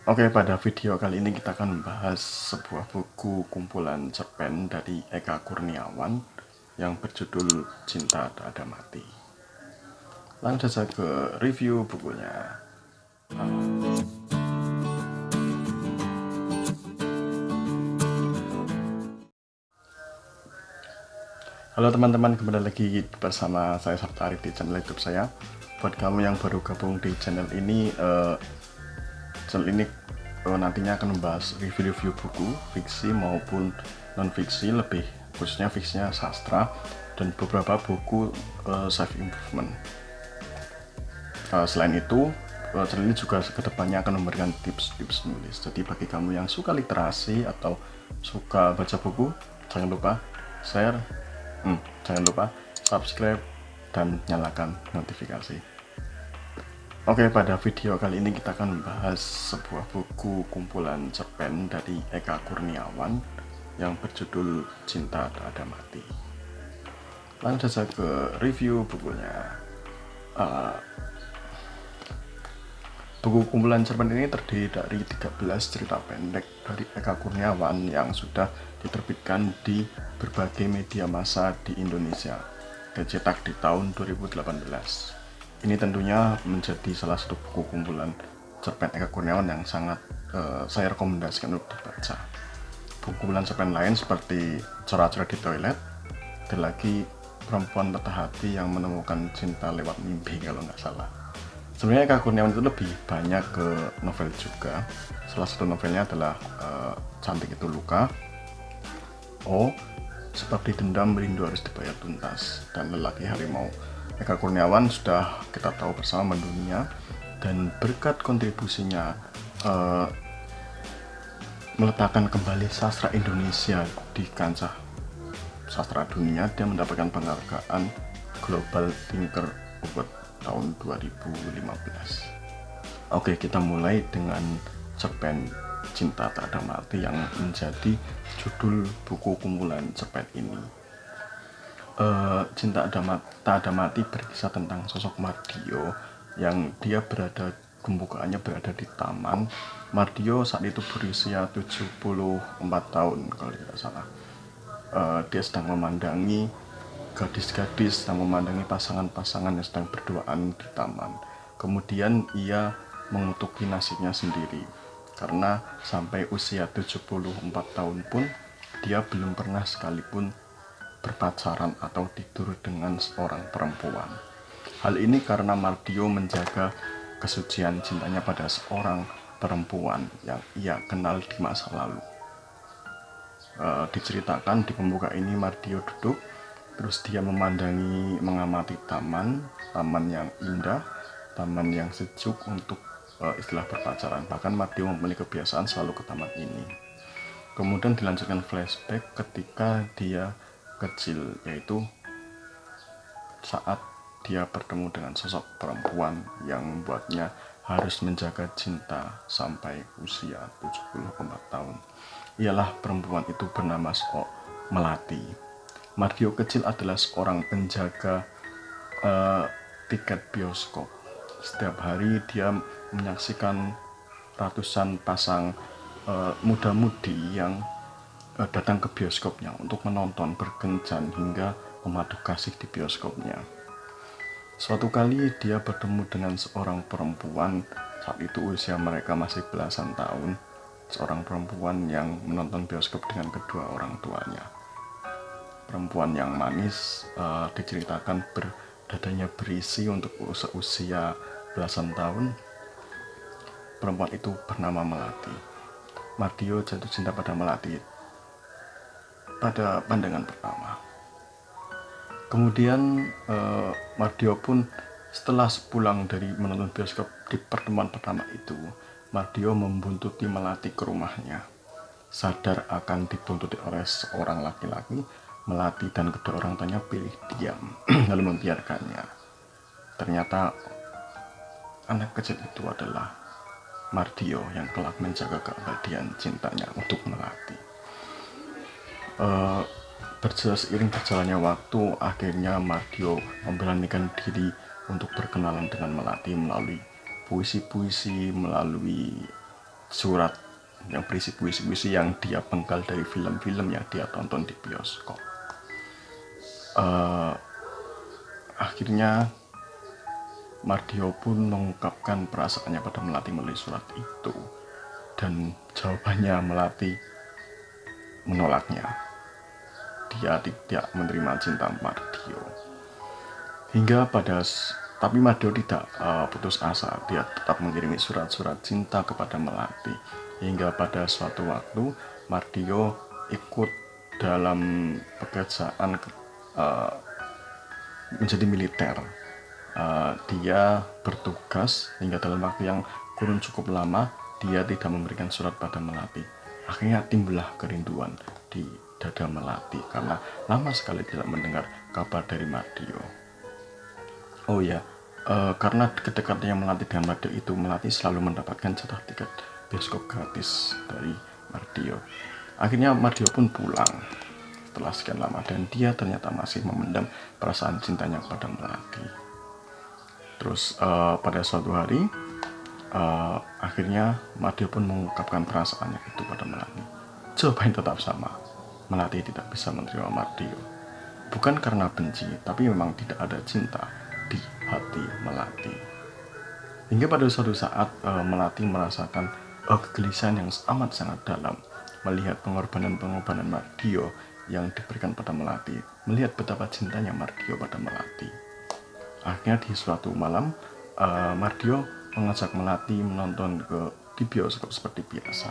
Oke, pada video kali ini kita akan membahas sebuah buku kumpulan cerpen dari Eka Kurniawan yang berjudul Cinta Tak Ada Mati. Langsung saja ke review bukunya. Halo teman-teman, kembali lagi bersama saya Sabta Arif di channel YouTube saya. Buat kamu yang baru gabung di channel ini nantinya akan membahas review-review buku fiksi maupun non-fiksi, lebih khususnya fiksinya sastra dan beberapa buku self improvement. Selain itu, channel ini juga kedepannya akan memberikan tips-tips menulis. Jadi bagi kamu yang suka literasi atau suka baca buku, jangan lupa share, jangan lupa subscribe dan nyalakan notifikasi. Oke, pada video kali ini kita akan membahas sebuah buku kumpulan cerpen dari Eka Kurniawan yang berjudul Cinta Tak Ada Mati. Langsung saja ke review bukunya. Buku kumpulan cerpen ini terdiri dari 13 cerita pendek dari Eka Kurniawan yang sudah diterbitkan di berbagai media massa di Indonesia, dicetak di tahun 2018. Ini tentunya menjadi salah satu buku kumpulan cerpen Eka Kurniawan yang sangat saya rekomendasikan untuk dibaca. Buku kumpulan cerpen lain seperti Corak-corak di Toilet, ada lagi Perempuan Patah Hati yang Menemukan Cinta Lewat Mimpi kalau nggak salah. Sebenarnya Eka Kurniawan itu lebih banyak ke novel juga. Salah satu novelnya adalah Cantik Itu Luka, Sebab Didendam Rindu Harus Dibayar Tuntas, dan Lelaki Harimau. Eka Kurniawan sudah kita tahu bersama mendunia, dan berkat kontribusinya meletakkan kembali sastra Indonesia di kancah sastra dunia, dia mendapatkan penghargaan Global Thinker Award tahun 2015. Oke, kita mulai dengan cerpen Cinta Tak Ada Mati yang menjadi judul buku kumpulan cerpen ini. Cinta Tak Ada Mati berkisah tentang sosok Mardio yang dia pembukaannya berada di taman. Mardio saat itu berusia 74 tahun kalau tidak salah. Dia sedang memandangi gadis-gadis, sedang memandangi pasangan-pasangan yang sedang berduaan di taman. Kemudian ia mengutuki nasibnya sendiri, karena sampai usia 74 tahun pun dia belum pernah sekalipun berpacaran atau tidur dengan seorang perempuan. Hal ini karena Mardio menjaga kesucian cintanya pada seorang perempuan yang ia kenal di masa lalu. Diceritakan di pembuka ini Mardio duduk, terus dia mengamati taman yang indah, taman yang sejuk untuk istilah berpacaran. Bahkan Mardio memiliki kebiasaan selalu ke taman ini. Kemudian dilanjutkan flashback ketika dia kecil, yaitu saat dia bertemu dengan sosok perempuan yang membuatnya harus menjaga cinta sampai usia 74 tahun. Ialah perempuan itu bernama Melati. Mardio kecil adalah seorang penjaga tiket bioskop. Setiap hari dia menyaksikan ratusan pasang muda-mudi yang datang ke bioskopnya untuk menonton, berkencan hingga memadu kasih di bioskopnya. Suatu kali dia bertemu dengan seorang perempuan, saat itu usia mereka masih belasan tahun, seorang perempuan yang menonton bioskop dengan kedua orang tuanya. Perempuan yang manis, diceritakan dadanya berisi untuk usia belasan tahun. Perempuan itu bernama Melati. Mardio jatuh cinta pada Melati pada pandangan pertama. Kemudian Mardio pun setelah pulang dari menonton bioskop di pertemuan pertama itu, Mardio membuntuti Melati ke rumahnya. Sadar akan dibuntuti oleh seorang laki-laki, Melati dan kedua orang tuanya pilih diam lalu membiarkannya. Ternyata anak kecil itu adalah Mardio yang kelak menjaga keabadian cintanya untuk Melati. Seiring berjalannya waktu, akhirnya Mardio memberanikan diri untuk berkenalan dengan Melati melalui puisi-puisi, melalui surat yang berisi puisi-puisi yang dia penggal dari film-film yang dia tonton di bioskop. Akhirnya Mardio pun mengungkapkan perasaannya pada Melati melalui surat itu, dan jawabannya Melati menolaknya. Dia tidak menerima cinta Mardio. Tapi Mardio tidak putus asa. Dia tetap mengirimi surat-surat cinta kepada Melati. Hingga pada suatu waktu Mardio ikut dalam pekerjaan menjadi militer. Dia bertugas hingga dalam waktu yang kurun cukup lama dia tidak memberikan surat pada Melati. Akhirnya timbullah kerinduan di dada Melati karena lama sekali tidak mendengar kabar dari Mardio. Oh ya, karena kedekatannya Melati dengan Mardio itu, Melati selalu mendapatkan jatah tiket bioskop gratis dari Mardio. Akhirnya Mardio pun pulang setelah sekian lama, dan dia ternyata masih memendam perasaan cintanya kepada Melati. Terus pada suatu hari akhirnya Mardio pun mengungkapkan perasaannya itu pada Melati. Jawabannya tetap sama, Melati tidak bisa menerima Mardio. Bukan karena benci, tapi memang tidak ada cinta di hati Melati. Hingga pada suatu saat Melati merasakan kegelisahan yang amat sangat dalam melihat pengorbanan Mardio yang diberikan pada Melati, melihat betapa cintanya Mardio pada Melati. Akhirnya di suatu malam Mardio mengajak Melati menonton di bioskop seperti biasa.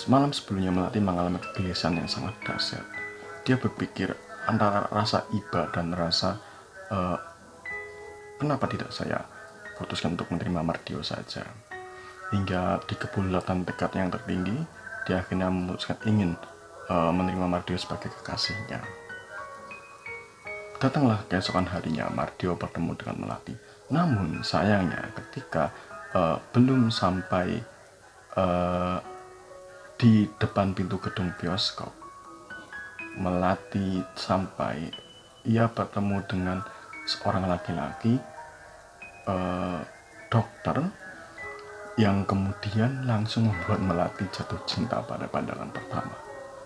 Malam sebelumnya Melati mengalami kegelisahan yang sangat dahsyat. Dia berpikir antara rasa iba dan rasa kenapa tidak saya putuskan untuk menerima Mardio saja. Hingga di kebulatan tekad yang tertinggi, dia akhirnya memutuskan ingin menerima Mardio sebagai kekasihnya. Datanglah keesokan harinya Mardio bertemu dengan Melati. Namun sayangnya ketika belum sampai di depan pintu gedung bioskop, Melati sampai, ia bertemu dengan seorang laki-laki dokter yang kemudian langsung membuat Melati jatuh cinta pada pandangan pertama.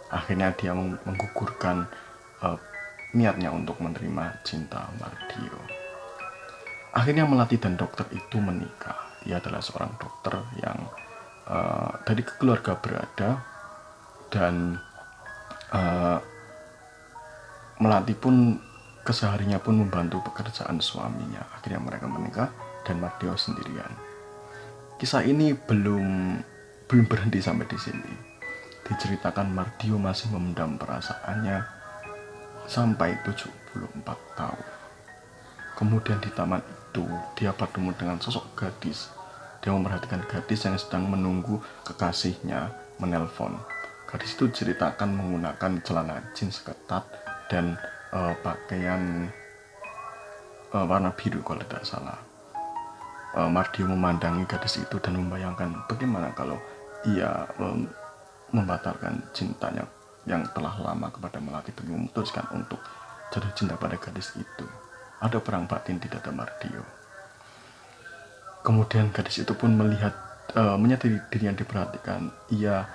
Akhirnya dia menggugurkan niatnya untuk menerima cinta Mardio. Akhirnya Melati dan dokter itu menikah. Ia adalah seorang dokter yang dari keluarga berada, dan Melati pun kesehariannya pun membantu pekerjaan suaminya. Akhirnya mereka menikah dan Mardio sendirian. Kisah ini belum berhenti sampai di sini. Diceritakan Mardio masih memendam perasaannya sampai 74 tahun. Kemudian di taman itu dia bertemu dengan sosok gadis. Dia memperhatikan gadis yang sedang menunggu kekasihnya menelpon. Gadis itu diceritakan menggunakan celana jeans ketat dan pakaian warna biru kalau tidak salah. Mardio memandangi gadis itu dan membayangkan bagaimana kalau ia membatalkan cintanya yang telah lama kepada Melati dan memutuskan untuk jatuh cinta pada gadis itu. Ada perang batin di dada Mardio. Kemudian gadis itu pun menyadari dirinya diperhatikan. Ia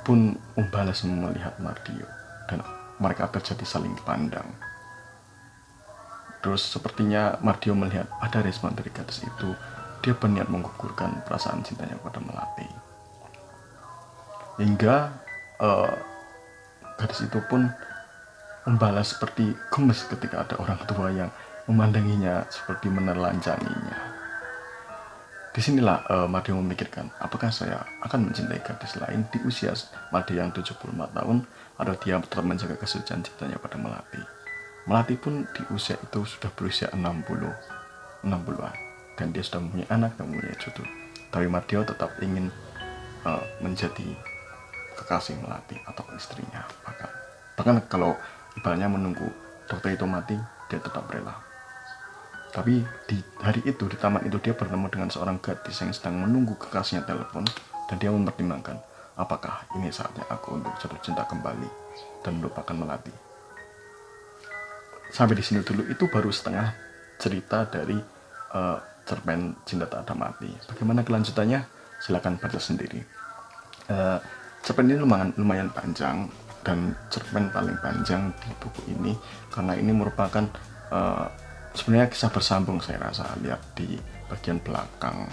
pun membalas melihat Mardio dan mereka terjadi saling pandang. Terus sepertinya Mardio melihat ada respon dari gadis itu. Dia berniat menggugurkan perasaan cintanya kepada Melati. Hingga gadis itu pun membalas seperti gemes ketika ada orang tua yang memandanginya seperti menelanjanginya. Disinilah Mardio memikirkan, apakah saya akan mencintai gadis lain di usia Mardio yang 75 tahun, atau dia tetap menjaga kesucian cintanya pada Melati. Melati pun di usia itu sudah berusia 60-an, dan dia sudah mempunyai anak dan mempunyai cucu. Tapi Mardio tetap ingin menjadi kekasih Melati atau istrinya. Bahkan kalau ibaratnya menunggu dokter itu mati, dia tetap rela. Tapi di hari itu, di taman itu, dia bertemu dengan seorang gadis yang sedang menunggu kekasihnya telepon, dan dia mempertimbangkan, apakah ini saatnya aku untuk jatuh cinta kembali dan melupakan Melati. Sampai di sini dulu, itu baru setengah cerita dari cerpen Cinta Tak Ada Mati. Bagaimana kelanjutannya? silakan baca sendiri. Cerpen ini lumayan panjang dan cerpen paling panjang di buku ini karena ini merupakan sebenarnya kisah bersambung. Saya rasa lihat di bagian belakang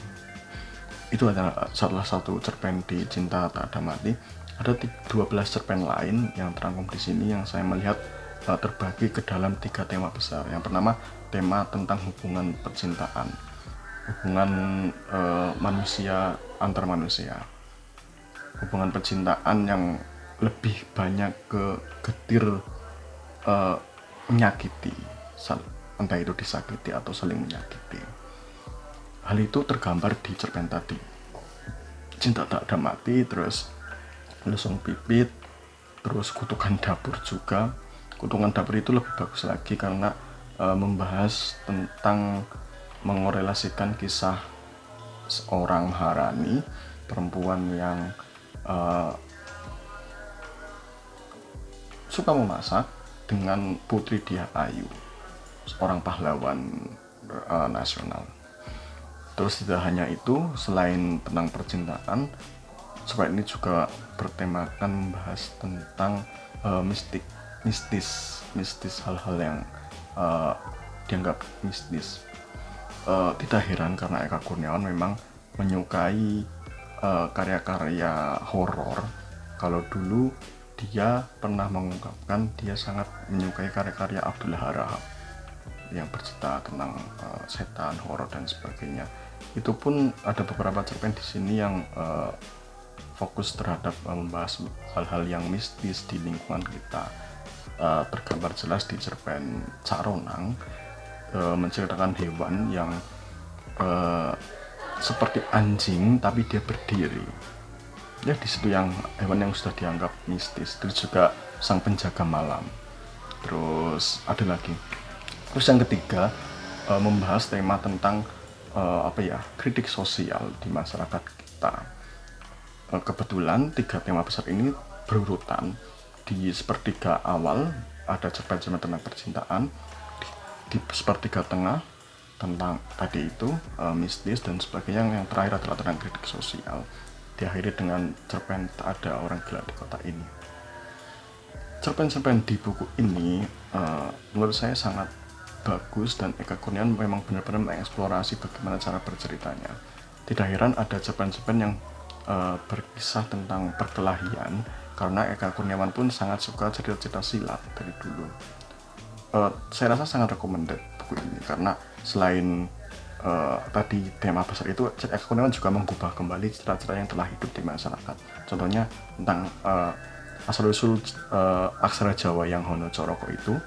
itu adalah salah satu cerpen di Cinta Tak Ada Mati. Ada 12 cerpen lain yang terangkum di sini yang saya melihat terbagi ke dalam 3 tema besar. Yang pertama, tema tentang hubungan percintaan, hubungan manusia antar manusia, hubungan percintaan yang lebih banyak ke getir menyakiti, entah itu disakiti atau saling menyakiti. Hal itu tergambar di cerpen tadi, Cinta Tak Ada Mati, terus Lesung Pipit, terus Kutukan Dapur juga. Kutukan Dapur itu lebih bagus lagi karena membahas tentang mengorelasikan kisah seorang Maharani, perempuan yang suka memasak, dengan Putri Dyah Ayu, seorang pahlawan nasional. Terus tidak hanya itu, selain tentang percintaan, cerpen ini juga bertemakan membahas tentang mistis, hal-hal yang dianggap mistis. Tidak heran karena Eka Kurniawan memang menyukai karya-karya horor. Kalau dulu dia pernah mengungkapkan dia sangat menyukai karya-karya Abdullah Harahap yang bercerita tentang setan, horor dan sebagainya. Itu pun ada beberapa cerpen di sini yang fokus terhadap membahas hal-hal yang mistis di lingkungan kita. Tergambar jelas di cerpen Cak Ronang, menceritakan hewan yang seperti anjing tapi dia berdiri. Ya, di situ yang hewan yang sudah dianggap mistis. Terus juga sang penjaga malam. Terus ada lagi. Terus yang ketiga, membahas tema tentang kritik sosial di masyarakat kita. Kebetulan 3 tema besar ini berurutan. Di sepertiga awal ada cerpen-cerpen tentang percintaan, di sepertiga tengah tentang tadi itu mistis dan sebagainya, yang terakhir adalah tentang kritik sosial. Diakhiri dengan cerpen Tak Ada Orang Gila di Kota Ini. Cerpen-cerpen di buku ini menurut saya sangat bagus, dan Eka Kurniawan memang benar-benar mengeksplorasi bagaimana cara berceritanya. Tidak heran ada cerpen-cerpen yang berkisah tentang perkelahian, karena Eka Kurniawan pun sangat suka cerita-cerita silat dari dulu. Saya rasa sangat recommended buku ini karena selain tadi tema besar itu, Eka Kurniawan juga mengubah kembali cerita-cerita yang telah hidup di masyarakat. Contohnya tentang asal-usul aksara Jawa yang Hono Coroko itu,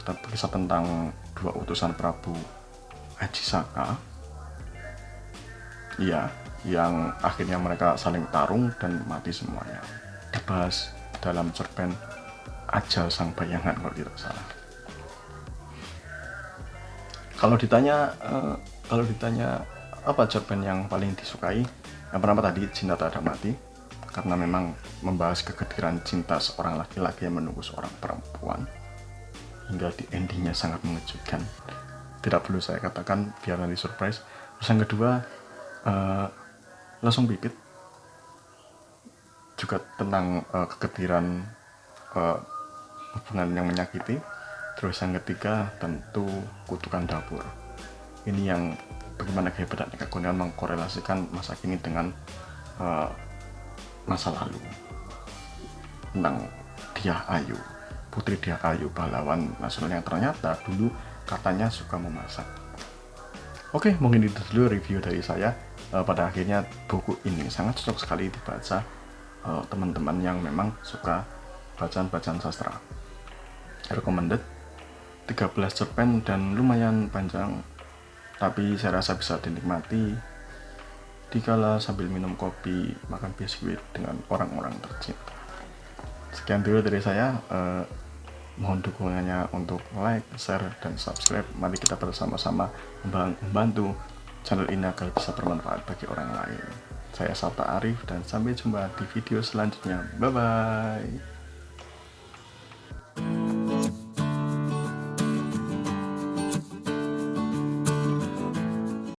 kisah tentang 2 utusan Prabu Aji Saka, yang akhirnya mereka saling tarung dan mati semuanya. Dibahas dalam cerpen Ajal Sang Bayangan kalau tidak salah. Kalau ditanya apa cerpen yang paling disukai, yang pertama tadi Cinta Tak Ada Mati, karena memang membahas kegetiran cinta seorang laki-laki yang menunggu seorang perempuan hingga di endingnya sangat mengejutkan. Tidak perlu saya katakan biar nanti surprise. Terus yang kedua, Lesung Pipit, juga tentang kegetiran hubungan yang menyakiti. Terus yang ketiga tentu Kutukan Dapur. Ini yang bagaimana kehebatan Eka Kurniawan mengkorelasikan masa kini dengan masa lalu, tentang Dyah Ayu, Putri Dyah Ayu, pahlawan nasional yang ternyata dulu katanya suka memasak. Oke, mungkin itu dulu review dari saya. Pada akhirnya buku ini sangat cocok sekali dibaca teman-teman yang memang suka bacaan-bacaan sastra. Recommended, 13 cerpen dan lumayan panjang, tapi saya rasa bisa dinikmati dikala sambil minum kopi, makan biskuit dengan orang-orang tercinta. Sekian dulu dari saya. Mohon dukungannya untuk like, share, dan subscribe. Mari kita bersama-sama membantu channel ini agar bisa bermanfaat bagi orang lain. Saya Sabta Arif dan sampai jumpa di video selanjutnya. Bye bye.